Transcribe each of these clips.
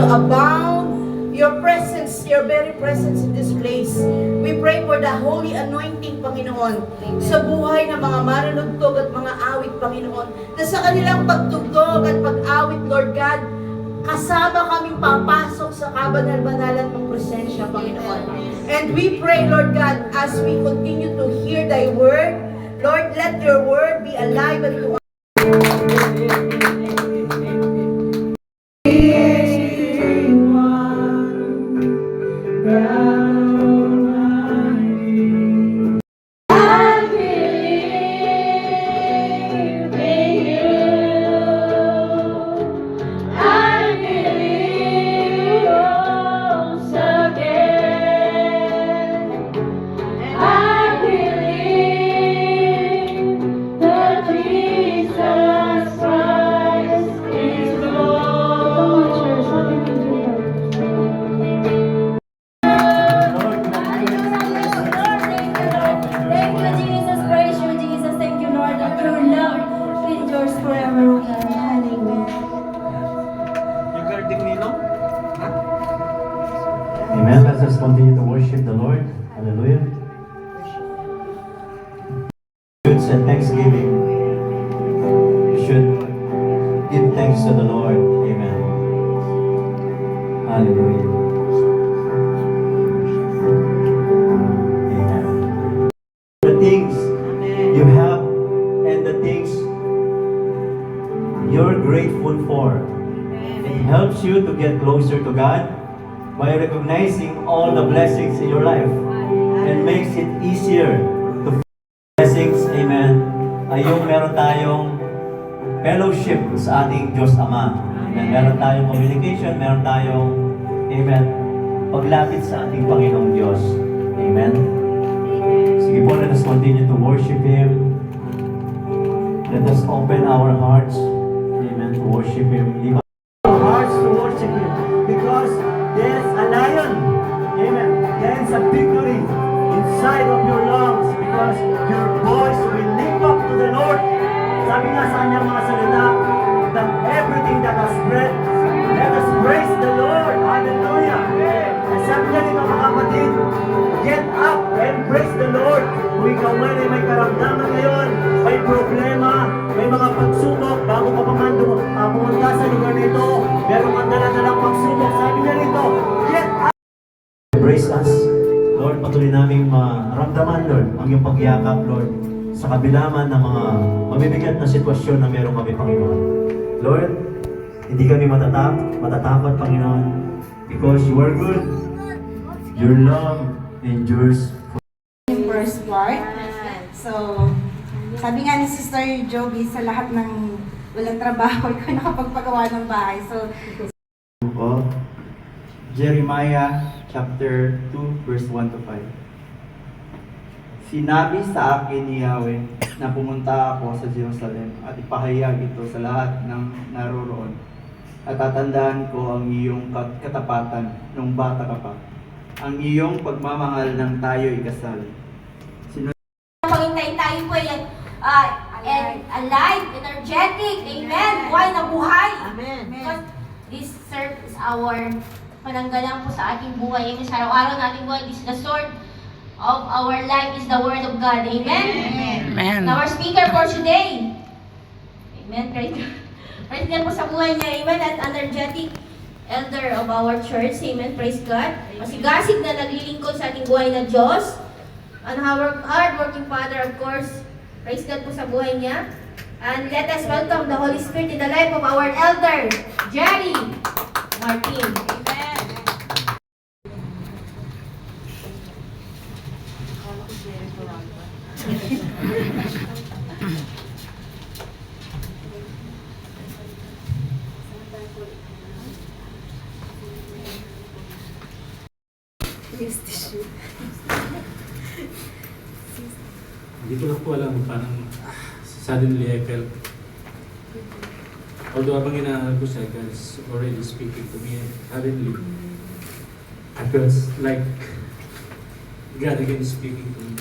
to abound your presence, your very presence in this place. We pray for the holy anointing, Panginoon, sa buhay ng mga manunugtog at mga awit, Panginoon, na sa kanilang pagtugtog at pag-awit, Lord God, kasama kaming papasok sa kabanal-banalan ng presensya, Panginoon. And we pray, Lord God, as we continue to hear Thy word, Lord, let Your word be alive unto us. Amen. Let us continue to worship the Lord. Hallelujah. We should say thanksgiving. We should give thanks to the Lord. Amen. Hallelujah. Amen. The things you have and the things you're grateful for. It helps you to get closer to God by recognizing all the blessings in your life and makes it easier to blessings, amen, ay yung meron tayong fellowship sa ating Diyos Ama. Amen. Meron tayong communication, meron tayong, amen, paglapit sa ating Panginoong Diyos. Amen. Sige po, let us continue to worship Him. Let us open our hearts, amen, to worship Him. Hearts to worship Him because there's a lion, amen, there's a victory inside of your lungs because your voice will lift up to the Lord. Sabi nga sa kanyang mga salita, that everything that has breath, let us praise the Lord. Hallelujah. At sabi niya dito mga kapatid, get up and praise the Lord. Kung ikaw man ay may karamdaman ngayon, may problema, may mga pagsubok, bago ka pa man pumunta sa lugar nito, meron kang dala-dalang pagsubok, sabi niya rito, get up! Embrace us, Lord, patuloy namin maramdaman, Lord, ang iyong pagyakap, Lord, sa kabila man ng mga mabibigat na sitwasyon na meron kami, Panginoon. Lord, hindi kami matatakot, Panginoon, because you are good. Your love endures. First part. So, sabi nga ni Sister Joby, sa lahat ng walang trabaho, ikaw nakapagpagawa ng bahay. So, Jeremiah chapter 2 verse 1 to 5. Sinabi sa akin ni Yahweh na pumunta ako sa Jerusalem at ipahayag ito sa lahat ng naroroon. At tatandaan ko ang iyong katapatan nung bata ka pa, ang iyong pagmamahal ng tayo ikasal. Pagintay tayo po yan, alive, energetic, amen, buhay na buhay. Amen. Because this serve is our pananggalang po sa ating buhay. Amen. Sa araw-araw nating buhay, this is the sword of our life is the word of God. Amen. Amen. Our speaker for today. Amen. Praise God po sa buhay niya. Amen. At energetic elder of our church. Amen. Praise God. Masigasig na naglilingkod sa ating buhay na Diyos. And our hard-working father, of course. Praise God po sa buhay niya. And let us welcome the Holy Spirit in the life of our elder, Jerry Martin. Amen. Hindi ko lang po alam, parang suddenly I felt, although habang inaaral ko siya, God is already speaking to me heavenly. I felt like God again is speaking to me.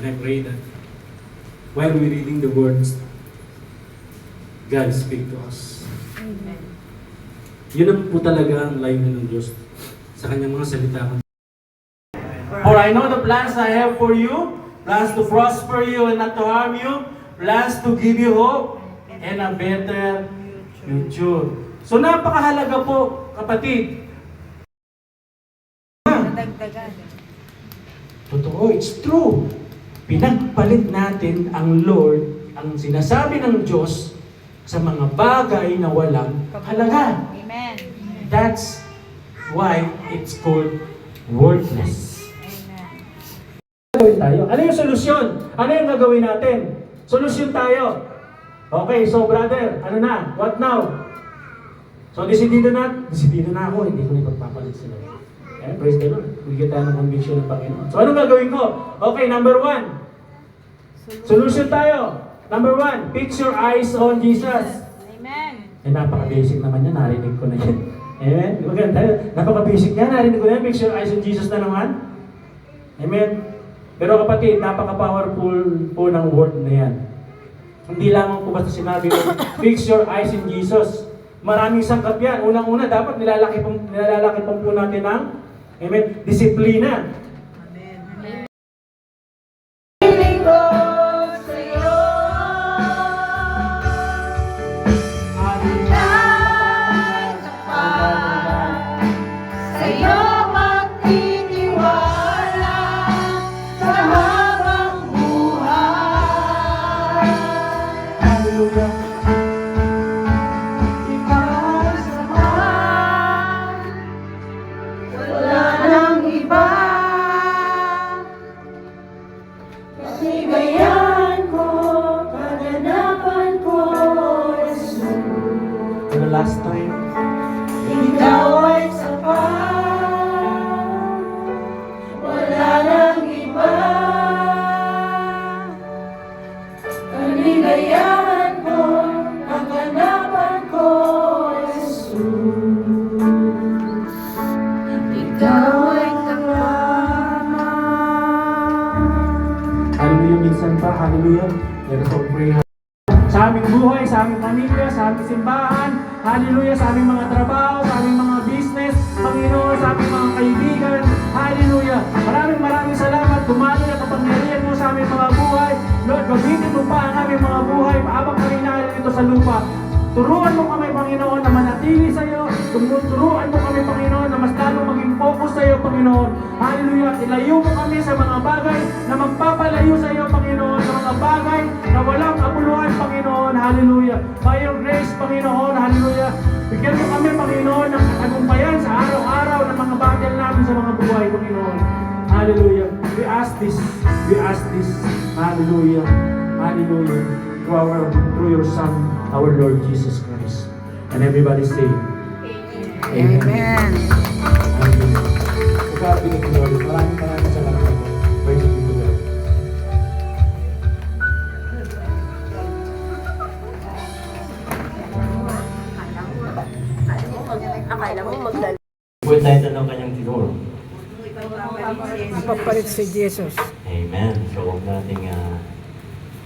And I pray that while we're reading the words, God speak to us. Amen. Yun ang po talaga ang layunin ng Diyos sa kanyang mga salita. For I know the plans I have for you, plans to prosper you and not to harm you, plans to give you hope and a better future. So napakahalaga po, kapatid. Totoo, it's true. Pinagpalit natin ang Lord, ang sinasabi ng Diyos sa mga bagay na walang halaga. Amen. That's why it's called worthless. Gagawin tayo. Ano yung solusyon? Ano yung gagawin natin? Solusyon tayo. Okay, so brother, ano na? What now? So desidido na ako, hindi ko na ipagpapalit sila. Eh, praise the Lord. Bigyan tayo ng conviction ng Panginoon. So anong gagawin ko? Okay, number 1. Solution tayo. Number 1, fix your eyes on Jesus. Amen. Eh, napaka-basic naman yan, narinig ko na yan. Amen? Maganda, napaka-basic yan, narinig ko na yan, fix your eyes on Jesus na naman. Amen? Pero kapatid, napaka-powerful po ng word na yan. Hindi lamang po basta sinabi ko, fix your eyes in Jesus. Maraming sangkap yan. Unang-una, dapat nilalaki pa po natin ang, amen, disiplina. Sa'yo magtitiwala sa habang buhay. Hallelujah. Ikaw naman, wala nang iba. Kasigayan ko, kaganapan ko, Jesus. For the last time, Ikaw ay sapat, wala nang iba. Kaligayahan ko, kaganapan ko, Jesus. Ikaw ay kasama. hallelujah, minsan pa, hallelujah. Let us all pray. Sa aming buhay, sa aming pamilya, sa aming simbahan, hallelujah, sa aming mga trabaho, sa aming mga business, Panginoon, sa aming mga kaibigan, hallelujah. Maraming salamat, dumalo na kapangyarihan mo sa aming mga buhay. Lord, gamitin mo pa ang aming mga buhay, habang kami narito sa lupa. Turuan mo kami, Panginoon, na manatili sa iyo. Turuan mo kami, Panginoon, na mas lalong maging focus sa iyo, Panginoon. Hallelujah. Ilayo mo kami sa mga bagay na magpapalayo sa iyo, Panginoon. Sa mga bagay na walang kabuluhan, Panginoon. Hallelujah. By your grace, Panginoon. Hallelujah. Bigyan mo kami, Panginoon, ng katagumpayan sa araw-araw ng mga battle namin sa mga buhay, Panginoon. Hallelujah. We ask this. Hallelujah. Hallelujah. Through your Son, our Lord Jesus Christ. And everybody say, Amen. Amen. God be the glory. Maraming salamat. Praise be to God. Full title ng kanyang tinuro. Papalit si Jesus. Amen. So huwag nating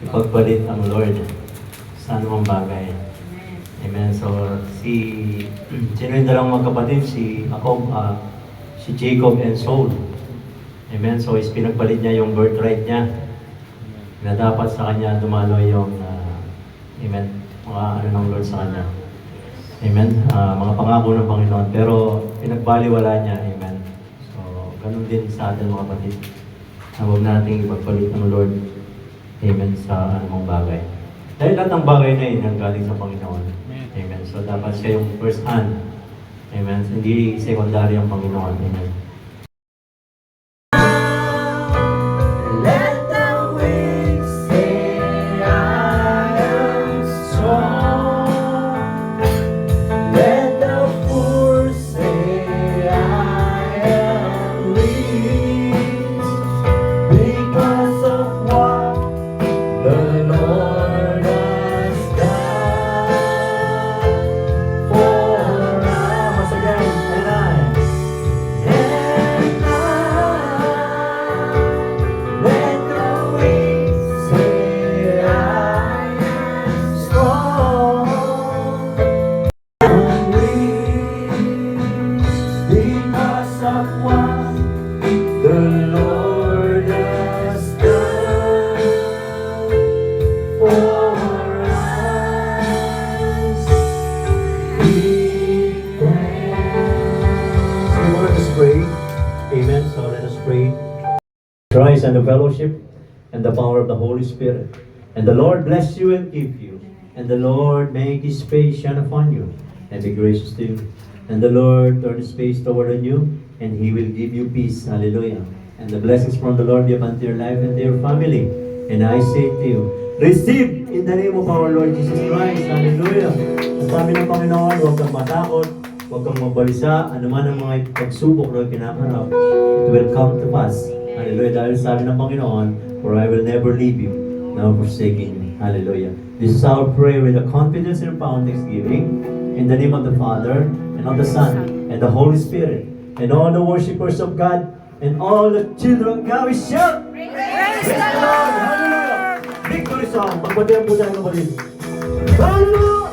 ipagpalit ang Lord sa anumang bagay. Amen. So sino yung dalawang magkapatid? Si Jacob and Saul. Amen. So pinagpalit niya yung birthright niya na dapat sa kanya dumalo yung amen, mga ano ng Lord sa kanya. Amen. Mga pangako ng Panginoon. Pero pinagbaliwala niya. Amen. So ganun din sa atin mga kapatid. Huwag nating ipagpalit ng Lord. Amen. Sa anumang bagay. Dahil lahat ng bagay na yun ang galing sa Panginoon. Amen. So dapat siya yung first hand. Amen. Hindi secondary ang Panginoon. Amen. Let the weak say I am strong. Let the poor say I am rich. Because of what the Lord has done for us. Once again, and I of what the Lord has done for us. We thank. So let us pray. Amen. So let us pray. Christ and the fellowship and the power of the Holy Spirit. And the Lord bless you and keep you. And the Lord make His face shine upon you and be gracious to you. And the Lord turn His face toward on you, and He will give you peace. Hallelujah. And the blessings from the Lord be upon your life and to your family. And I say to you, receive in the name of our Lord Jesus Christ. Hallelujah. Ang sabi ng Panginoon, huwag kang matakot, huwag kang mabalisa, anuman ang mga pagsubok na kinaharap, it will come to pass. Hallelujah. Dahil sabi ng Panginoon, for I will never leave you, nor forsaking you. Hallelujah. This is our prayer with the confidence and profound thanksgiving in the name of the Father, and of the Son, and the Holy Spirit, and all the worshipers of God, and all the children of God, we shout! Praise the Lord! Hallelujah! Victory song! Pagbatihan po tayo kapatid. Hallelujah!